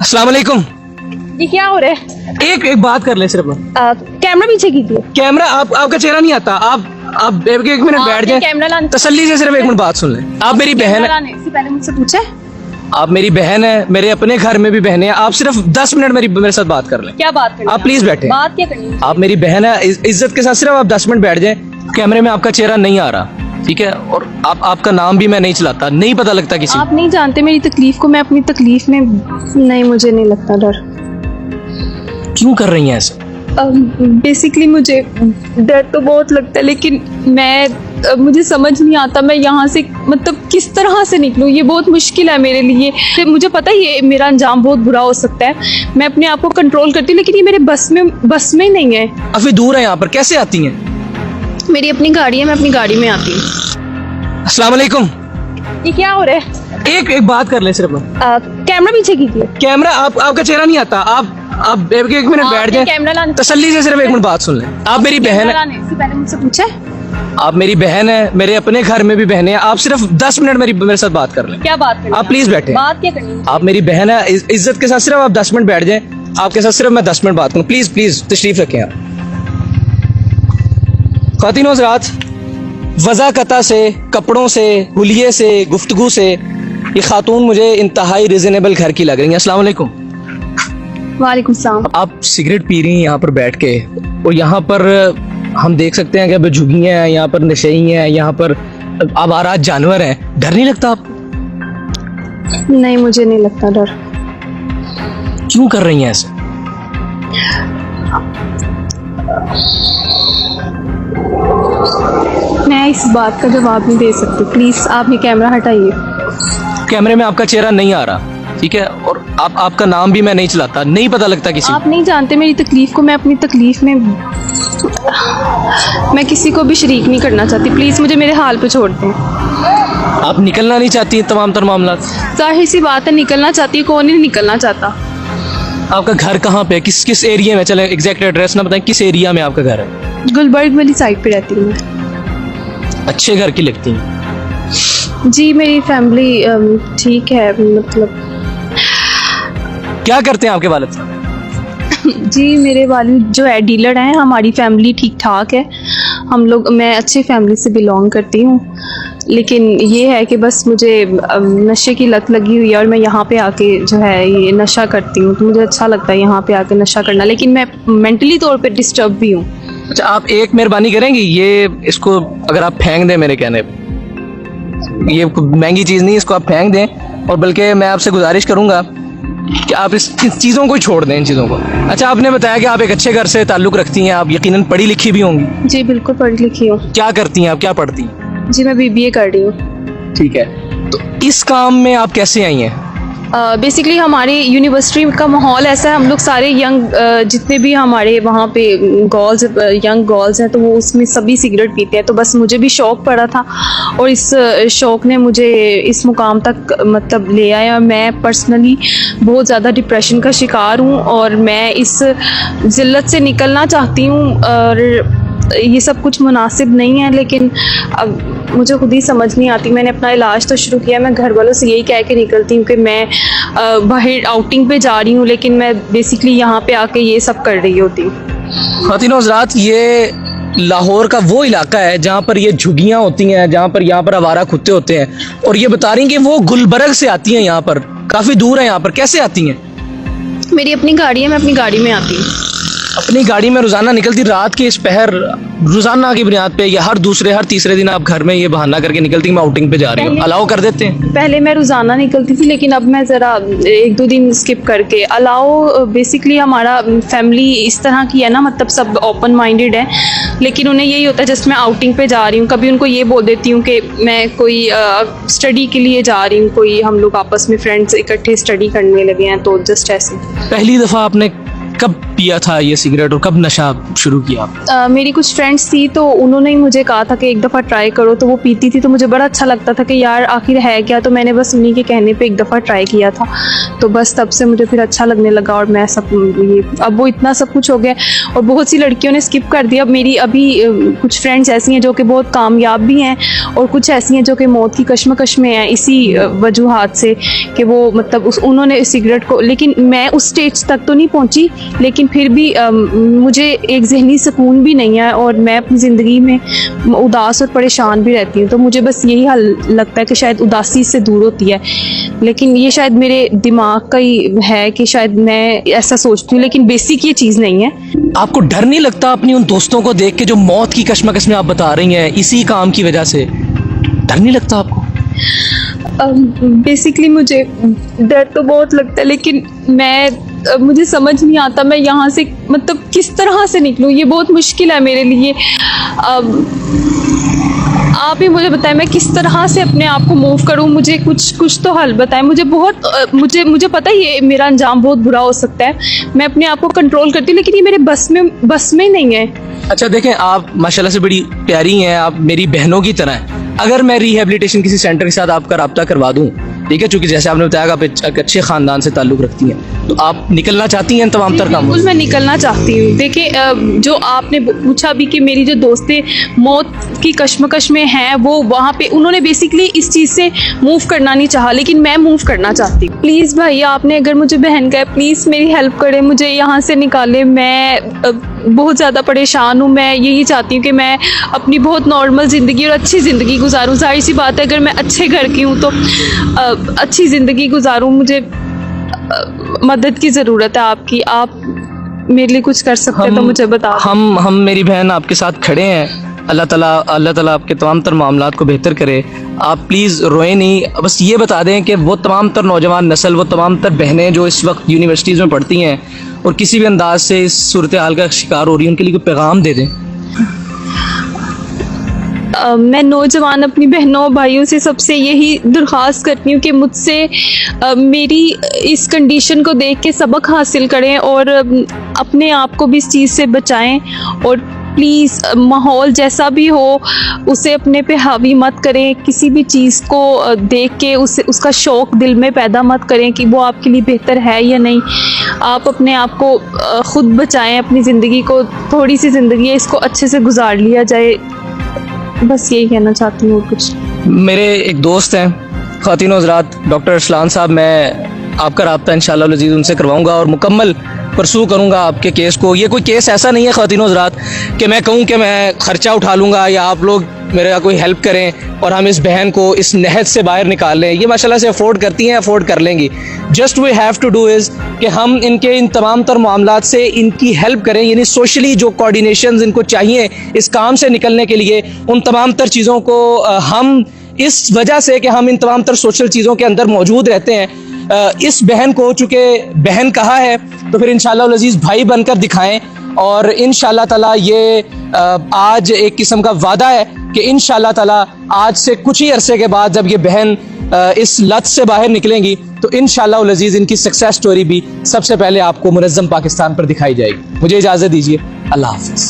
अस्सलाम वालेकुम। ये क्या हो रहा है? एक बात कर ले सिर्फ। कैमरा पीछे कीजिए। कैमरा आपका चेहरा नहीं आता। आप एक मिनट बैठ जाए, कैमरा लाने तसल्ली से सिर्फ एक मिनट बात सुन ले। आप मेरी बहन है, लाने से पहले मुझसे पूछे आप मेरी बहन है, मेरे अपने घर में भी बहनें हैं। आप सिर्फ 10 मिनट मेरे साथ बात कर लें। क्या बात करनी? आप प्लीज बैठे। बात क्या करनी है? आप मेरी बहन है, इज्जत के साथ सिर्फ आप 10 मिनट बैठ जाए। कैमरे में आपका चेहरा नहीं आ रहा, ठीक है? और आपका नाम भी मैं नहीं चलाता, नहीं पता लगता किसी। आप नहीं जानते मेरी तकलीफ को। मैं अपनी तकलीफ में नहीं, मुझे नहीं लगता डर। क्यों कर रही हैं ऐसे? बेसिकली मुझे डर तो बहुत लगता है, लेकिन मुझे समझ नहीं आता मैं यहाँ से मतलब किस तरह से निकलूँ। ये बहुत मुश्किल है मेरे लिए। मुझे पता है ये मेरा अंजाम बहुत बुरा हो सकता है। मैं अपने आप को कंट्रोल करती हूँ, लेकिन ये मेरे बस में नहीं है। काफी दूर है यहाँ पर, कैसे आती हैं? मेरी अपनी गाड़ी है, मैं अपनी गाड़ी में आती हूँ। अस्सलाम वालेकुम। ये क्या हो रहा है? एक बात कर ले सिर्फ। कैमरा पीछे कीजिए। कैमरा आपका चेहरा नहीं आता। आप एक मिनट बैठ जाए, कैमरा लाने तसल्ली से सिर्फ एक मिनट बात सुन ले। आप मेरी बहन है, लाने से पहले मुझसे पूछे आप मेरी बहन है, मेरे अपने घर में भी बहनें हैं। आप सिर्फ 10 मिनट मेरे साथ बात कर लें। क्या बात करनी? आप प्लीज बैठे। बात क्या करनी? आप मेरी बहन है, इज्जत के साथ सिर्फ आप 10 मिनट बैठ जाए। आपके साथ सिर्फ मैं 10 मिनट बात करूँ। प्लीज तशरीफ रखें आप। ख़वातीन हज़रात, वज़ाकता से, कपड़ों से, हुलिये से, गुफ्तगू से ये खातून मुझे इंतहाई रिजनेबल घर की लग रही हैं। अस्सलाम वालेकुम। वालेकुम सलाम। आप सिगरेट पी रही हैं यहाँ पर बैठ के, और यहाँ पर हम देख सकते हैं कि अब झुग्गियाँ हैं, यहाँ पर नशेई हैं, यहाँ पर आवारा जानवर हैं। डर नहीं लगता आपको? नहीं, मुझे नहीं लगता डर। क्यों कर रही हैं ऐसे? मैं इस बात का जवाब नहीं दे सकती। प्लीज आप ये कैमरा हटाइए। कैमरे में आपका चेहरा नहीं आ रहा, ठीक है? और आपका नाम भी मैं नहीं चलाता, नहीं पता लगता किसी। आप नहीं जानते मेरी तकलीफ को। मैं अपनी तकलीफ में मैं किसी को भी शरीक नहीं करना चाहती। प्लीज मुझे मेरे हाल पे छोड़ दें। आप निकलना नहीं चाहती तमाम तर मामला? जाहिर सी बात है, निकलना चाहती है, कौन नहीं निकलना चाहता। आपका घर कहाँ पे है? किस एरिया में? चले एग्जैक्ट एड्रेस ना बताएं, किस एरिया में आपका घर है? गुलबर्ग वाली साइड पे रहती हूँ मैं। अच्छे घर की लगती हैं। जी, मेरी फैमिली ठीक है। मतलब क्या करते हैं आपके वालिद साहब? जी, मेरे वालिद जो है डीलर हैं। हमारी फैमिली ठीक ठाक है। मैं अच्छी फैमिली से बिलोंग करती हूँ, लेकिन ये है कि बस मुझे नशे की लत लगी हुई है, और मैं यहाँ पे आके जो है ये नशा करती हूँ। तो मुझे अच्छा लगता है यहाँ पे आके नशा करना, लेकिन मैं मेंटली तौर पे डिस्टर्ब भी हूँ। अच्छा, आप एक मेहरबानी करेंगी, ये इसको अगर आप फेंक दें मेरे कहने पे, ये महंगी चीज़ नहीं, इसको आप फेंक दें। और बल्कि मैं आपसे गुजारिश करूँगा कि आप इस चीज़ों को ही छोड़ दें, इन चीज़ों को। अच्छा, आपने बताया कि आप एक अच्छे घर से ताल्लुक़ रखती हैं, आप यकीनन पढ़ी लिखी भी होंगी। जी बिल्कुल, पढ़ी लिखी हूँ। क्या करती हैं आप, क्या पढ़ती हैं? जी, मैं BBA कर रही हूँ। ठीक है, तो इस काम में आप कैसे आई हैं? बेसिकली हमारी यूनिवर्सिटी का माहौल ऐसा है, हम लोग सारे यंग जितने भी हमारे वहाँ पे यंग गर्ल्स हैं, तो वो उसमें सभी सिगरेट पीते हैं। तो बस मुझे भी शौक़ पड़ा था, और इस शौक़ ने मुझे इस मुकाम तक मतलब ले आया। मैं पर्सनली बहुत ज़्यादा डिप्रेशन का शिकार हूँ, और मैं इस ज़िल्लत से निकलना चाहती हूँ। और ये सब कुछ मुनासिब नहीं है, लेकिन अब मुझे खुद ही समझ नहीं आती। मैंने अपना इलाज तो शुरू किया। मैं घर वालों से यही कह के निकलती हूँ कि मैं बाहर आउटिंग पे जा रही हूँ, लेकिन मैं बेसिकली यहाँ पे आके ये सब कर रही होती हूँ। ख़वातीनो हज़रात, ये लाहौर का वो इलाका है जहाँ पर ये झुग्गियाँ होती हैं, जहाँ पर यहाँ पर आवारा कुत्ते होते हैं, और ये बता रही हैं कि वो गुलबर्ग से आती हैं। यहाँ पर काफ़ी दूर है। यहाँ पर कैसे आती हैं? मेरी अपनी गाड़ी है, मैं अपनी गाड़ी में आती हूँ। अपनी गाड़ी में रोजाना निकलती? रात के इस पहर रोजाना की बुनियाद पे या हर दूसरे हर तीसरे दिन आप घर में ये बहाना करके निकलती मैं आउटिंग पे जा रही हूँ, अलाउ कर देते हैं? पहले मैं रोजाना निकलती थी, लेकिन अब मैं ज़रा 1-2 दिन स्किप करके अलाउ। बेसिकली हमारा फैमिली इस तरह की है ना, मतलब सब ओपन माइंडेड है, लेकिन उन्हें यही होता है जस्ट मैं आउटिंग पे जा रही हूँ। कभी उनको ये बोल देती हूँ कि मैं कोई स्टडी के लिए जा रही हूँ, कोई हम लोग आपस में फ्रेंड्स इकट्ठे स्टडी करने लगे हैं, तो जस्ट ऐसे। पहली दफ़ा आपने कब पिया था ये सिगरेट और कब नशा शुरू किया? मेरी कुछ फ्रेंड्स थी तो उन्होंने ही मुझे कहा था कि एक दफ़ा ट्राई करो, तो वो पीती थी तो मुझे बड़ा अच्छा लगता था कि यार आखिर है क्या, तो मैंने बस उन्हीं के कहने पे एक दफ़ा ट्राई किया था, तो बस तब से मुझे फिर अच्छा लगने लगा और मैं सब ये अब वो इतना सब कुछ हो गया और बहुत सी लड़कियों ने स्किप कर दिया। मेरी अभी कुछ फ्रेंड्स ऐसी हैं जो कि बहुत कामयाब भी हैं और कुछ ऐसी हैं जो कि मौत की कश्मकश में हैं इसी वजूहात से कि वो मतलब उन्होंने सिगरेट को, लेकिन मैं उस स्टेज तक तो नहीं पहुंची, लेकिन फिर भी मुझे एक जहनी सुकून भी नहीं है और मैं अपनी ज़िंदगी में उदास और परेशान भी रहती हूँ। तो मुझे बस यही हल लगता है कि शायद उदासी से दूर होती है, लेकिन ये शायद मेरे दिमाग का ही है कि शायद मैं ऐसा सोचती हूँ, लेकिन बेसिक ये चीज़ नहीं है। आपको डर नहीं लगता अपनी उन दोस्तों को देख के जो मौत की कश्मकश में आप बता रही हैं इसी काम की वजह से? डर नहीं लगता आपको? बेसिकली मुझे डर तो बहुत लगता है, लेकिन मुझे समझ नहीं आता मैं यहाँ से मतलब किस तरह से निकलूँ, ये बहुत मुश्किल है मेरे लिए। आप ही मुझे बताएं मैं किस तरह से अपने आप को मूव करूं, मुझे कुछ तो हल बताएं। मुझे पता है ये मेरा अंजाम बहुत बुरा हो सकता है, मैं अपने आप को कंट्रोल करती हूँ, लेकिन ये मेरे बस में नहीं है। अच्छा देखें, आप माशाल्लाह से बड़ी प्यारी हैं, आप मेरी बहनों की तरह हैं। अगर मैं रिहेबिलिटेशन किसी सेंटर के साथ आपका रब्ता करवा दूं, ठीक है, चूँकि जैसे आपने बताया आप एक अच्छे ख़ानदान से ताल्लुक़ रखती हैं, तो आप निकलना चाहती हैं तमाम तर कामों? बिल्कुल मैं निकलना चाहती हूँ। देखिए जो आपने पूछा भी कि मेरी जो दोस्तें मौत की कश्मकश में हैं वो वहाँ पे उन्होंने बेसिकली इस चीज़ से मूव करना नहीं चाहा, लेकिन मैं मूव करना चाहती हूँ। प्लीज़ भाई आपने अगर मुझे बहन का है प्लीज़ मेरी हेल्प करें, मुझे यहाँ से निकालें। मैं बहुत ज़्यादा परेशान हूँ, मैं यही चाहती हूँ कि मैं अपनी बहुत नॉर्मल ज़िंदगी और अच्छी ज़िंदगी गुजारूँ। जाहिर सी बात है अगर मैं अच्छे घर की हूँ तो अच्छी ज़िंदगी गुजारूँ। मुझे मदद की ज़रूरत है आपकी, आप मेरे लिए कुछ कर सकते हैं तो मुझे बता। हम मेरी बहन आपके साथ खड़े हैं। अल्लाह ताला आपके तमाम तर मामलात को बेहतर करे। आप प्लीज़ रोएं नहीं, बस ये बता दें कि वो तमाम तर नौजवान नस्ल, वो तमाम तर बहनें जो इस वक्त यूनिवर्सिटीज़ में पढ़ती हैं और किसी भी अंदाज से इस सूरत हाल का शिकार हो रही हैं, उनके लिए कोई पैगाम दे दें। मैं नौजवान अपनी बहनों भाइयों से सबसे यही दरख्वास्त करती हूँ कि मुझसे मेरी इस कंडीशन को देख के सबक हासिल करें और अपने आप को भी इस चीज़ से बचाएं और प्लीज़ माहौल जैसा भी हो उसे अपने पे हावी मत करें। किसी भी चीज़ को देख के उसका शौक़ दिल में पैदा मत करें कि वो आपके लिए बेहतर है या नहीं। आप अपने आप को ख़ुद बचाएं, अपनी ज़िंदगी को, थोड़ी सी ज़िंदगी है इसको अच्छे से गुजार लिया जाए। बस यही कहना चाहती हूँ। कुछ मेरे एक दोस्त हैं ख़वातीन हज़रात, डॉक्टर अरसलान साहब, मैं आपका रब्ता इंशाअल्लाह अज़ीज़ उनसे करवाऊँगा और मुकम्मल परसू करूँगा आपके केस को। ये कोई केस ऐसा नहीं है ख़वातीन हज़रात कि मैं कहूँ कि मैं ख़र्चा उठा लूँगा या आप लोग मेरा कोई हेल्प करें और हम इस बहन को इस नहज से बाहर निकाल लें। ये माशाल्लाह से अफोर्ड करती हैं, अफोर्ड कर लेंगी। Just we have to do is कि हम इनके इन तमाम तर मामलात से इनकी हेल्प करें, यानी सोशली जो कोऑर्डिनेशंस इनको चाहिए इस काम से निकलने के लिए, उन तमाम तर चीज़ों को हम इस वजह से कि हम इन तमाम तर सोशल चीज़ों के अंदर मौजूद रहते हैं, इस बहन को चूँकि बहन कहा है तो फिर इंशाअल्लाह अज़ीज़ भाई बनकर दिखाएं। और इंशाअल्लाह ताला ये आज एक किस्म का वादा है कि इंशाअल्लाह ताला आज से कुछ ही अरसे के बाद जब ये बहन इस लत से बाहर निकलेंगी तो इंशाअल्लाह अज़ीज़ इनकी सक्सेस स्टोरी भी सबसे पहले आपको मुनज़्ज़म पाकिस्तान पर दिखाई जाएगी। मुझे इजाज़त दीजिए, अल्लाह हाफ़िज़।